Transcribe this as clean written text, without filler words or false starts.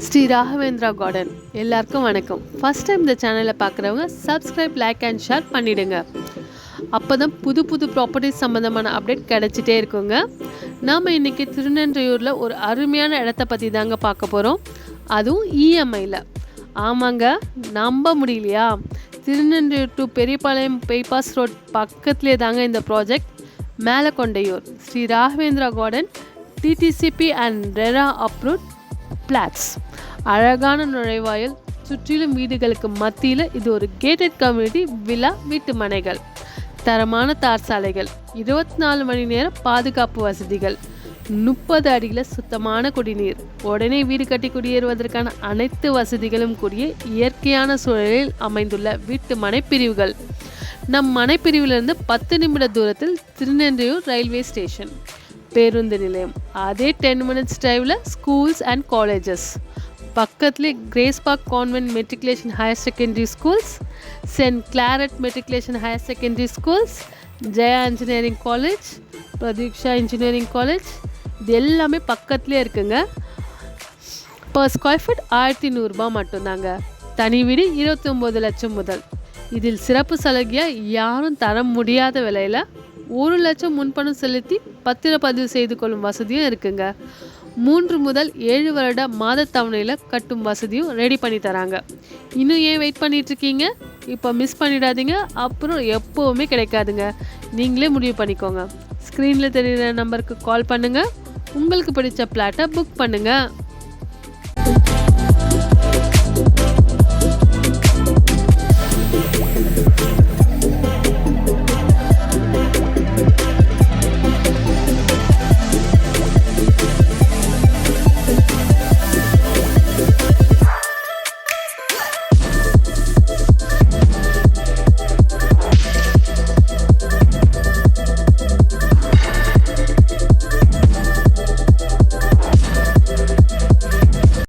Sri Raghavendra garden எல்லாருக்கும் வணக்கம். First time இந்த சேனலை பார்க்குறவங்க சப்ஸ்கிரைப், லைக் அண்ட் ஷேர் பண்ணிவிடுங்க. அப்போ தான் புது புது ப்ராப்பர்ட்டிஸ் சம்மந்தமான அப்டேட் கிடச்சிட்டே இருக்குங்க. நாம் இன்றைக்கி திருநெல்வேலியில் ஒரு அருமையான இடத்த பற்றி தாங்க பார்க்க போகிறோம், அதுவும் இஎம்ஐயில். ஆமாங்க, நம்ப முடியலையா? Tirunelveli to Periyapalayam bypass road பக்கத்துலேயே தாங்க இந்த ப்ராஜெக்ட். Melakondaiyur Sri Raghavendra garden DTCP and RERA approved plots. அழகான நுழைவாயில், சுற்றிலும் வீடுகளுக்கு மத்தியில் இது ஒரு கேட்டட் கம்யூனிட்டி வில்லா வீட்டு மனைகள், தரமான தார் சாலைகள், 24 மணி நேரம் பாதுகாப்பு வசதிகள், 30 அடியில் சுத்தமான குடிநீர், உடனே வீடு கட்டி குடியேறுவதற்கான அனைத்து வசதிகளும் கூடிய இயற்கையான சூழலில் அமைந்துள்ள வீட்டு மனைப்பிரிவுகள். நம் மனைப்பிரிவிலிருந்து 10 நிமிட தூரத்தில் திருநெல்வேலி ரயில்வே ஸ்டேஷன், பேருந்து நிலையம், அதே 10 மினிட்ஸ் டிரைவில் ஸ்கூல்ஸ் அண்ட் காலேஜஸ். பக்கத்துலேயே Grace Park convent matriculation higher secondary schools, Saint Claret matriculation higher secondary schools, Jaya engineering college, Pratheeksha engineering college, இது எல்லாமே பக்கத்துலேயே இருக்குங்க. பர் ஸ்கொயர் ஃபீட் 1100 ரூபாய் மட்டும்தாங்க. தனி வீடு 29 லட்சம் முதல். இதில் சிறப்பு சலுகையாக யாரும் தர முடியாத விலையில் 1 லட்சம் முன்பணம் செலுத்தி பத்திரப்பதிவு செய்து கொள்ளும் வசதியும் இருக்குங்க. 3 முதல் 7 வருட மாத தவணையில் கட்டும் வசதியும் ரெடி பண்ணி தராங்க. இன்னும் ஏன் வெயிட் பண்ணிகிட்ருக்கீங்க? இப்போ மிஸ் பண்ணிடாதீங்க, அப்புறம் எப்போவுமே கிடைக்காதுங்க. நீங்களே முடிவு பண்ணிக்கோங்க. ஸ்க்ரீனில் தெரிகிற நம்பருக்கு கால் பண்ணுங்கள். உங்களுக்கு பிடிச்ச பிளாட்டை புக் பண்ணுங்கள்.